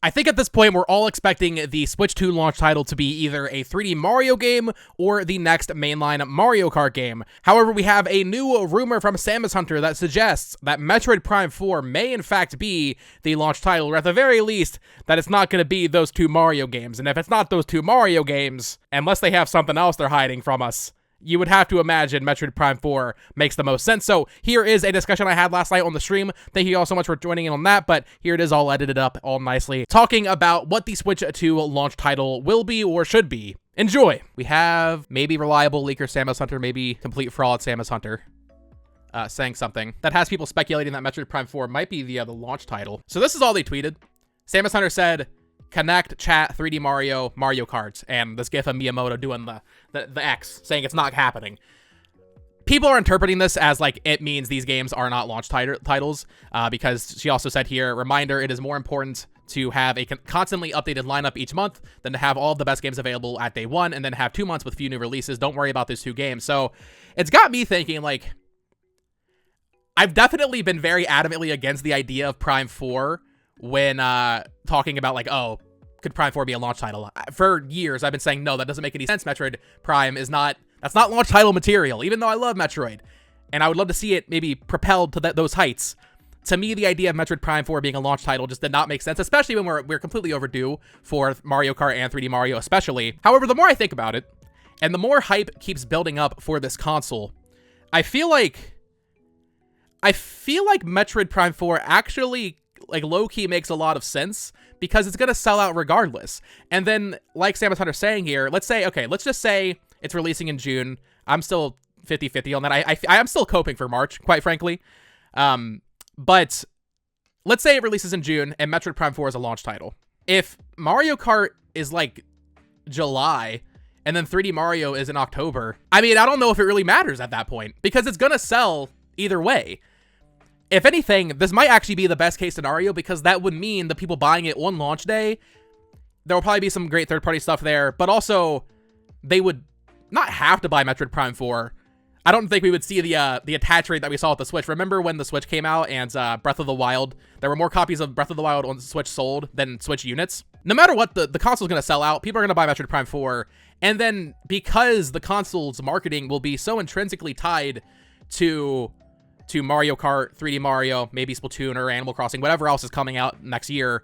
I think at this point, we're all expecting the Switch 2 launch title to be either a 3D Mario game or the next mainline Mario Kart game. However, we have a new rumor from Samus Hunter that suggests that Metroid Prime 4 may in fact be the launch title, or at the very least, that it's not going to be those 2 Mario games. And if it's not those 2 Mario games, unless they have something else they're hiding from us, you would have to imagine Metroid Prime 4 makes the most sense. So here is a discussion I had last night on the stream. Thank you all so much for joining in on that, but here it is all edited up all nicely, talking about what the Switch 2 launch title will be or should be. Enjoy! We have maybe reliable leaker Samus Hunter, maybe complete fraud Samus Hunter, saying something that has people speculating that Metroid Prime 4 might be the launch title. So this is all they tweeted. Samus Hunter said, connect, chat, 3D Mario, Mario Kart, and this gif of Miyamoto doing the X, saying it's not happening. People are interpreting this as like it means these games are not launch titles, because she also said here, reminder, it is more important to have a constantly updated lineup each month than to have all of the best games available at day one and then have 2 months with few new releases. Don't worry about these 2 games. So it's got me thinking, like, I've definitely been very adamantly against the idea of Prime 4 when talking about like, oh, could Prime 4 be a launch title? For years, I've been saying, no, that doesn't make any sense. Metroid Prime is that's not launch title material, even though I love Metroid. And I would love to see it maybe propelled to those heights. To me, the idea of Metroid Prime 4 being a launch title just did not make sense, especially when we're completely overdue for Mario Kart and 3D Mario especially. However, the more I think about it, and the more hype keeps building up for this console, I feel like Metroid Prime 4 actually, like, low-key makes a lot of sense, because it's going to sell out regardless. And then, like Samus Hunter's saying here, let's just say it's releasing in June. I'm still 50-50 on that. I am still coping for March, quite frankly. But let's say it releases in June and Metroid Prime 4 is a launch title. If Mario Kart is like July and then 3D Mario is in October, I mean, I don't know if it really matters at that point, because it's going to sell either way. If anything, this might actually be the best case scenario, because that would mean the people buying it on launch day, there will probably be some great third-party stuff there, but also they would not have to buy Metroid Prime 4. I don't think we would see the attach rate that we saw with the Switch. Remember when the Switch came out and Breath of the Wild, there were more copies of Breath of the Wild on the Switch sold than Switch units? No matter what, the console's going to sell out. People are going to buy Metroid Prime 4. And then because the console's marketing will be so intrinsically tied to Mario Kart, 3D Mario, maybe Splatoon or Animal Crossing, whatever else is coming out next year,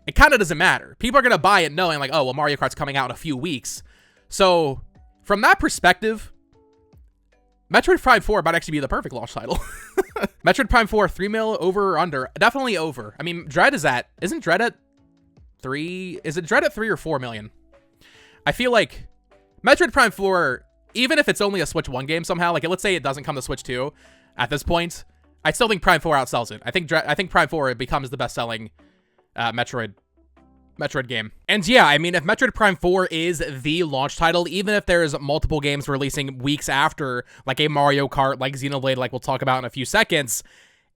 it kind of doesn't matter. People are going to buy it knowing like, oh, well, Mario Kart's coming out in a few weeks. So from that perspective, Metroid Prime 4 might actually be the perfect launch title. Metroid Prime 4, 3 mil over or under? Definitely over. I mean, isn't Dread at 3? Is it Dread at 3 or 4 million? I feel like Metroid Prime 4, even if it's only a Switch 1 game somehow, like let's say it doesn't come to Switch 2 at this point, I still think Prime 4 outsells it. I think Prime 4 becomes the best-selling Metroid game. And yeah, I mean, if Metroid Prime 4 is the launch title, even if there's multiple games releasing weeks after, like a Mario Kart, like Xenoblade, like we'll talk about in a few seconds,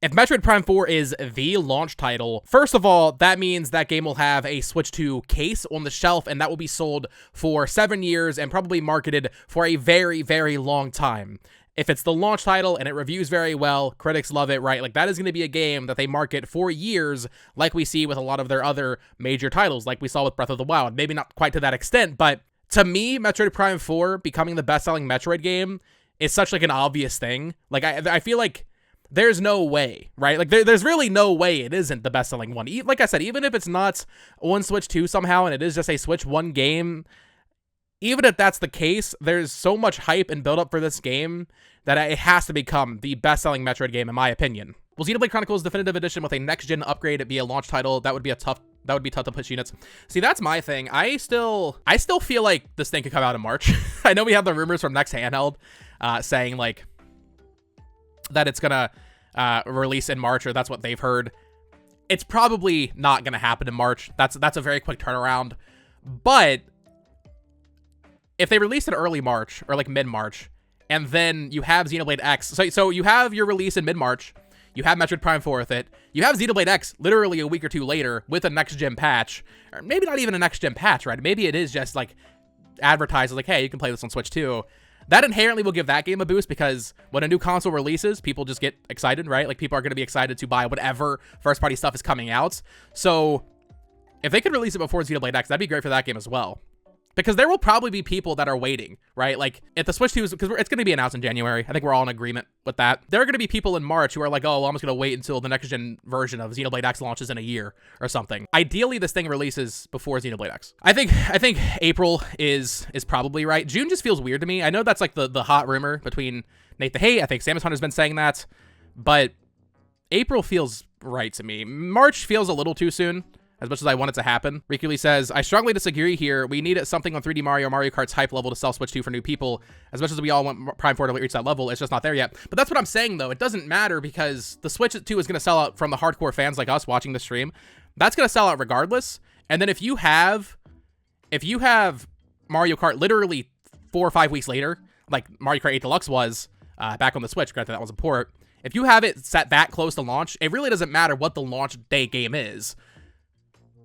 if Metroid Prime 4 is the launch title, first of all, that means that game will have a Switch 2 case on the shelf, and that will be sold for 7 years and probably marketed for a very, very long time. If it's the launch title and it reviews very well, critics love it, right? Like, that is going to be a game that they market for years, like we see with a lot of their other major titles, like we saw with Breath of the Wild. Maybe not quite to that extent, but to me, Metroid Prime 4 becoming the best-selling Metroid game is such, like, an obvious thing. Like, I feel like there's no way, right? Like, there's really no way it isn't the best-selling one. Like I said, even if it's not on Switch 2 somehow and it is just a Switch 1 game, even if that's the case, there's so much hype and build-up for this game that it has to become the best-selling Metroid game, in my opinion. Will Xenoblade Chronicles Definitive Edition with a next-gen upgrade be a launch title? That would be tough to push units. See, that's my thing. I still feel like this thing could come out in March. I know we have the rumors from Next Handheld saying like that it's gonna release in March, or that's what they've heard. It's probably not gonna happen in March. That's a very quick turnaround. But if they release it early March or like mid-March, and then you have Xenoblade X, so you have your release in mid-March, you have Metroid Prime 4 with it, you have Xenoblade X literally a week or two later with a next-gen patch, or maybe not even a next-gen patch, right? Maybe it is just like advertised as like, hey, you can play this on Switch 2. That inherently will give that game a boost, because when a new console releases, people just get excited, right? Like, people are going to be excited to buy whatever first-party stuff is coming out. So If they could release it before Xenoblade X, that'd be great for that game as well. Because there will probably be people that are waiting, right? Like, if the Switch 2 is, because it's going to be announced in January. I think we're all in agreement with that. There are going to be people in March who are like, oh, well, I'm just going to wait until the next-gen version of Xenoblade X launches in a year or something. Ideally, this thing releases before Xenoblade X. I think April is probably right. June just feels weird to me. I know that's like the hot rumor between Nate the Hate. I think Samus Hunter's been saying that. But April feels right to me. March feels a little too soon, as much as I want it to happen. Rikuli says, I strongly disagree here. We need something on 3D Mario Kart's hype level to sell Switch 2 for new people. As much as we all want Prime 4 to reach that level, it's just not there yet. But that's what I'm saying, though. It doesn't matter because the Switch 2 is going to sell out from the hardcore fans like us watching the stream. That's going to sell out regardless. And then if you have Mario Kart literally 4 or 5 weeks later, like Mario Kart 8 Deluxe was back on the Switch, granted that was a port. If you have it set that close to launch, it really doesn't matter what the launch day game is.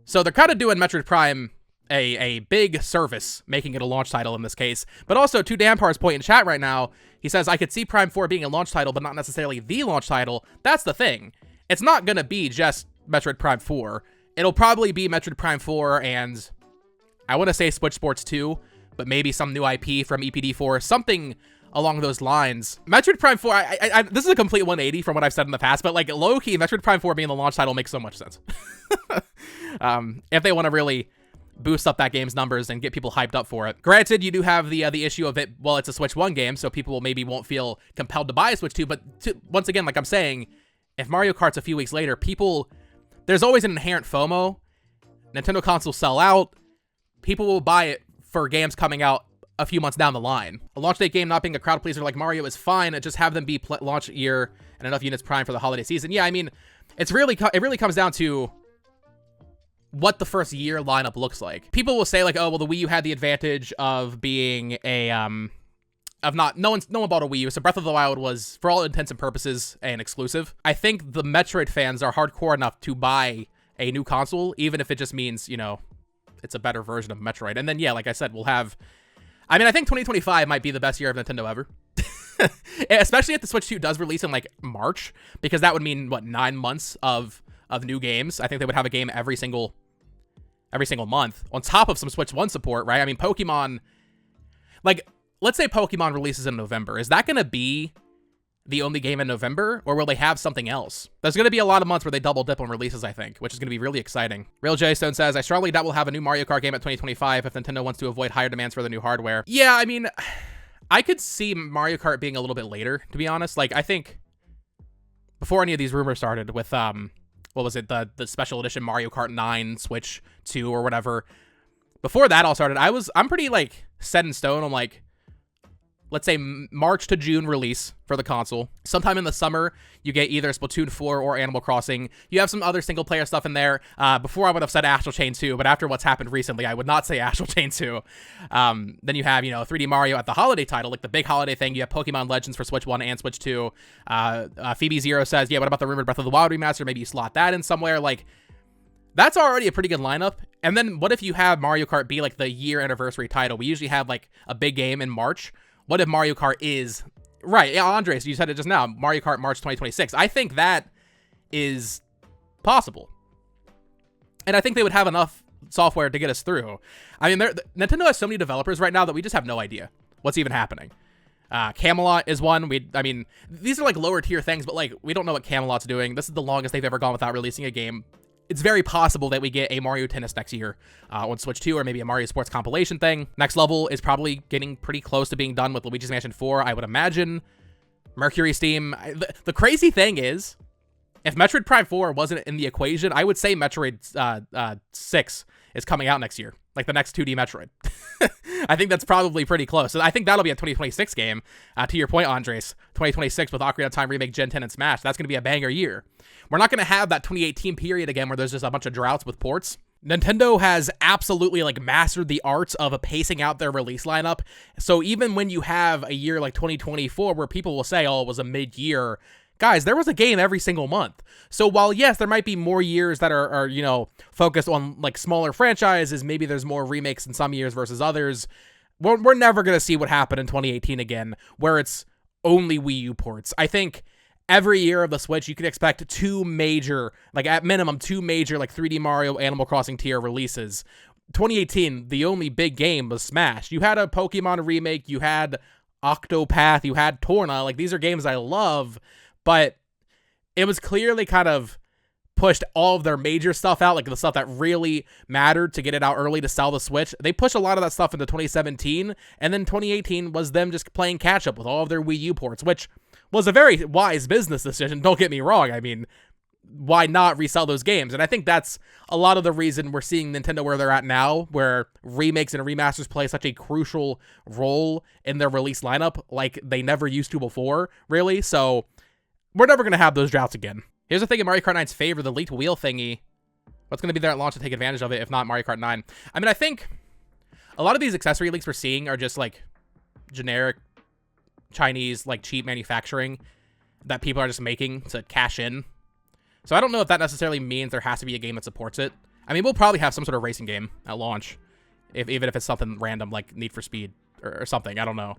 So they're kind of doing Metroid Prime a big service, making it a launch title in this case. But also, to Dampar's point in chat right now, he says, I could see Prime 4 being a launch title, but not necessarily the launch title. That's the thing. It's not going to be just Metroid Prime 4. It'll probably be Metroid Prime 4 and I want to say Switch Sports 2, but maybe some new IP from EPD4, something along those lines. Metroid Prime 4, this is a complete 180 from what I've said in the past, but like low-key, Metroid Prime 4 being the launch title makes so much sense. If they want to really boost up that game's numbers and get people hyped up for it. Granted, you do have the issue of it, well, it's a Switch 1 game, so people maybe won't feel compelled to buy a Switch 2, but once again, like I'm saying, if Mario Kart's a few weeks later, there's always an inherent FOMO. Nintendo consoles sell out. People will buy it for games coming out a few months down the line. A launch date game not being a crowd pleaser like Mario is fine. Just have them be launch year and enough units prime for the holiday season. Yeah, I mean, it really comes down to what the first year lineup looks like. People will say like, oh, well, the Wii U had the advantage of being no one bought a Wii U, so Breath of the Wild was, for all intents and purposes, an exclusive. I think the Metroid fans are hardcore enough to buy a new console, even if it just means, it's a better version of Metroid. And then, yeah, like I said, I think 2025 might be the best year of Nintendo ever. Especially if the Switch 2 does release in, like, March, because that would mean, 9 months of new games. I think they would have a game every single month, on top of some Switch 1 support, right? I mean, Pokemon, like, let's say Pokemon releases in November. Is that going to be the only game in November, or will they have something else? There's going to be a lot of months where they double dip on releases, I think, which is going to be really exciting. Real J Stone says, I strongly doubt we'll have a new Mario Kart game at 2025 if Nintendo wants to avoid higher demands for the new hardware. Yeah, I mean, I could see Mario Kart being a little bit later, to be honest. Like, I think before any of these rumors started with, what was it, the special edition Mario Kart 9 Switch 2 or whatever, before that all started, I'm pretty, like, set in stone on, like, let's say March to June release for the console. Sometime in the summer, you get either Splatoon 4 or Animal Crossing. You have some other single-player stuff in there. Before I would have said Astral Chain 2, but after what's happened recently, I would not say Astral Chain 2. Then you have, 3D Mario at the holiday title, like the big holiday thing. You have Pokemon Legends for Switch 1 and Switch 2. Phoebe Zero says, yeah, what about the rumored Breath of the Wild remaster? Maybe you slot that in somewhere. Like, that's already a pretty good lineup. And then what if you have Mario Kart be, like, the year anniversary title? We usually have, like, a big game in March. What if Mario Kart is... Right, yeah, Andres, you said it just now. Mario Kart March 2026. I think that is possible. And I think they would have enough software to get us through. I mean, Nintendo has so many developers right now that we just have no idea what's even happening. Camelot is one. These are like lower tier things, but like we don't know what Camelot's doing. This is the longest they've ever gone without releasing a game. It's very possible that we get a Mario Tennis next year on Switch 2, or maybe a Mario Sports compilation thing. Next Level is probably getting pretty close to being done with Luigi's Mansion 4, I would imagine. Mercury Steam. The crazy thing is, if Metroid Prime 4 wasn't in the equation, I would say Metroid 6 is coming out next year. Like the next 2D Metroid. I think that's probably pretty close. So I think that'll be a 2026 game. To your point, Andres, 2026 with Ocarina of Time Remake, Gen 10, and Smash. That's going to be a banger year. We're not going to have that 2018 period again where there's just a bunch of droughts with ports. Nintendo has absolutely like mastered the arts of pacing out their release lineup. So even when you have a year like 2024 where people will say, oh, it was a mid-year, guys, there was a game every single month. So while, yes, there might be more years that are focused on like smaller franchises, maybe there's more remakes in some years versus others, we're never going to see what happened in 2018 again, where it's only Wii U ports. I think every year of the Switch, you can expect two major, like at minimum, two major like 3D Mario Animal Crossing tier releases. 2018, the only big game was Smash. You had a Pokemon remake, you had Octopath, you had Torna. Like, these are games I love, but it was clearly kind of pushed all of their major stuff out, like the stuff that really mattered, to get it out early to sell the Switch. They pushed a lot of that stuff into 2017, and then 2018 was them just playing catch up with all of their Wii U ports, which was a very wise business decision, don't get me wrong. I mean, why not resell those games? And I think that's a lot of the reason we're seeing Nintendo where they're at now, where remakes and remasters play such a crucial role in their release lineup like they never used to before, really. So we're never going to have those droughts again. Here's the thing in Mario Kart 9's favor, the leaked wheel thingy. What's going to be there at launch to take advantage of it, if not Mario Kart 9? I mean, I think a lot of these accessory leaks we're seeing are just like generic Chinese, like cheap manufacturing that people are just making to cash in. So I don't know if that necessarily means there has to be a game that supports it. I mean, we'll probably have some sort of racing game at launch, even if it's something random like Need for Speed or something. I don't know.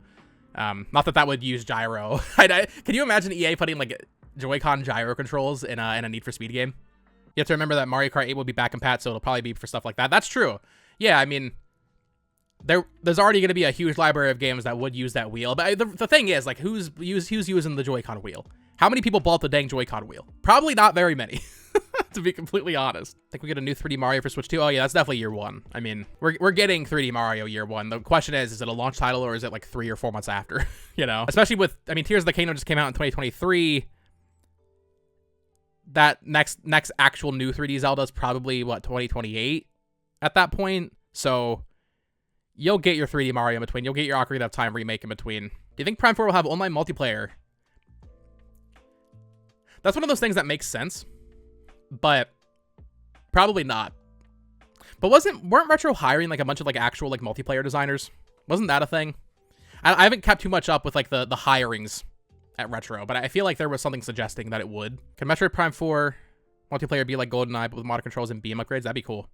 Not that that would use gyro. Can you imagine EA putting like Joy-Con gyro controls in a Need for Speed game? You have to remember that Mario Kart 8 will be back in patch, so it'll probably be for stuff like that. That's true. Yeah, I mean, there's already going to be a huge library of games that would use that wheel. But the thing is, like, who's using the Joy-Con wheel? How many people bought the dang Joy-Con wheel? Probably not very many, to be completely honest. I think we get a new 3D Mario for Switch 2. Oh yeah, that's definitely year one. I mean, we're getting 3D Mario year one. The question is it a launch title or is it like 3 or 4 months after? You know, especially with, I mean, Tears of the Kingdom just came out in 2023. That next actual new 3D Zelda is probably, what, 2028 at that point? So you'll get your 3D Mario in between. You'll get your Ocarina of Time remake in between. Do you think Prime 4 will have online multiplayer? That's one of those things that makes sense, but probably not. But weren't Retro hiring like a bunch of like actual like multiplayer designers? Wasn't that a thing? I haven't kept too much up with like the hirings at Retro, but I feel like there was something suggesting that it would. Can Metroid Prime 4 multiplayer be like GoldenEye but with mod controls and beam upgrades? That'd be cool.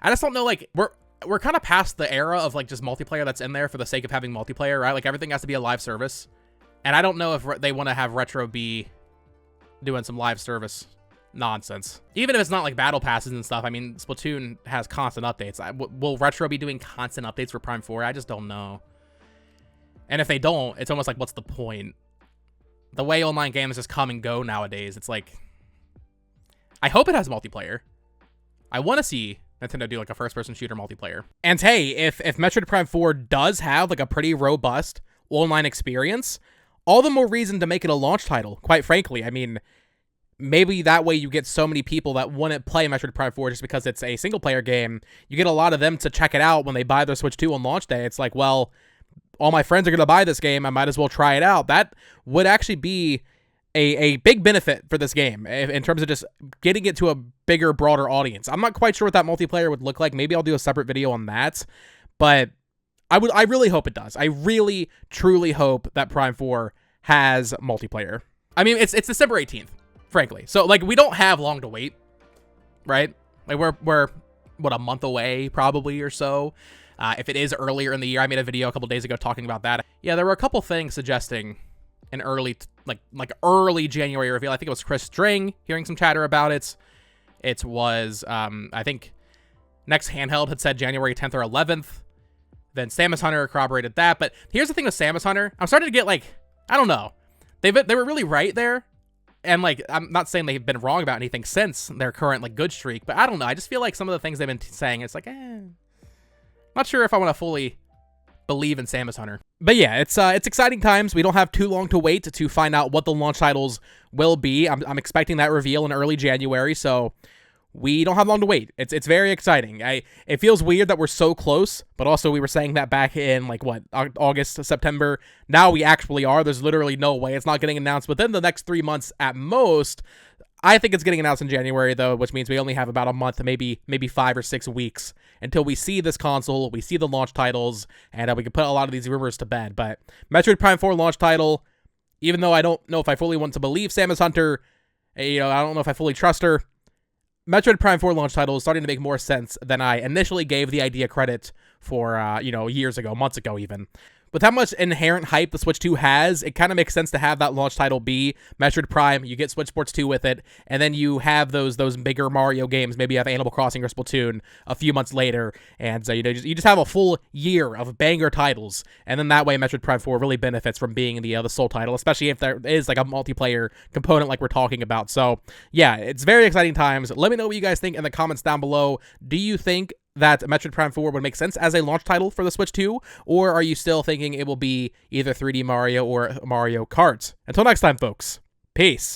I just don't know, like, we're kind of past the era of like just multiplayer that's in there for the sake of having multiplayer, right? Like, everything has to be a live service. And I don't know if they want to have Retro be doing some live service nonsense. Even if it's not like battle passes and stuff. I mean, Splatoon has constant updates. Will Retro be doing constant updates for Prime 4? I just don't know. And if they don't, it's almost like, what's the point? The way online games just come and go nowadays, it's like, I hope it has multiplayer. I want to see Nintendo do like a first-person shooter multiplayer. And hey, if Metroid Prime 4 does have like a pretty robust online experience, all the more reason to make it a launch title, quite frankly. I mean, maybe that way you get so many people that wouldn't play Metroid Prime 4 just because it's a single-player game. You get a lot of them to check it out when they buy their Switch 2 on launch day. It's like, well, all my friends are going to buy this game. I might as well try it out. That would actually be a big benefit for this game in terms of just getting it to a bigger, broader audience. I'm not quite sure what that multiplayer would look like. Maybe I'll do a separate video on that, but I really hope it does. I really, truly hope that Prime 4 has multiplayer. I mean, it's December 18th, frankly. So, like, we don't have long to wait, right? Like, we're what, a month away, probably, or so. If it is earlier in the year, I made a video a couple days ago talking about that. Yeah, there were a couple things suggesting an early, like early January reveal. I think it was Chris String hearing some chatter about it. It was, I think, Next Handheld had said January 10th or 11th. Then Samus Hunter corroborated that. But here's the thing with Samus Hunter. I'm starting to get, like, I don't know. They were really right there. And, like, I'm not saying they've been wrong about anything since their current, like, good streak. But I don't know. I just feel like some of the things they've been saying, it's like, not sure if I want to fully believe in Samus Hunter. But yeah, it's exciting times. We don't have too long to wait to find out what the launch titles will be. I'm expecting that reveal in early January, so we don't have long to wait. It's very exciting. It feels weird that we're so close, but also we were saying that back in, like, what, August, September. Now we actually are. There's literally no way it's not getting announced within the next 3 months at most. I think it's getting announced in January, though, which means we only have about a month, maybe 5 or 6 weeks until we see this console, we see the launch titles, and we can put a lot of these rumors to bed. But Metroid Prime 4 launch title, even though I don't know if I fully want to believe Samus Hunter, I don't know if I fully trust her, Metroid Prime 4 launch title is starting to make more sense than I initially gave the idea credit for, years ago, months ago even. with how much inherent hype the Switch 2 has, it kind of makes sense to have that launch title be Metroid Prime. You get Switch Sports 2 with it, and then you have those bigger Mario games. Maybe you have Animal Crossing or Splatoon a few months later, and you just have a full year of banger titles, and then that way Metroid Prime 4 really benefits from being the sole title, especially if there is like a multiplayer component like we're talking about. So yeah, it's very exciting times. Let me know what you guys think in the comments down below. Do you think that Metroid Prime 4 would make sense as a launch title for the Switch 2, or are you still thinking it will be either 3D Mario or Mario Kart? Until next time, folks, peace.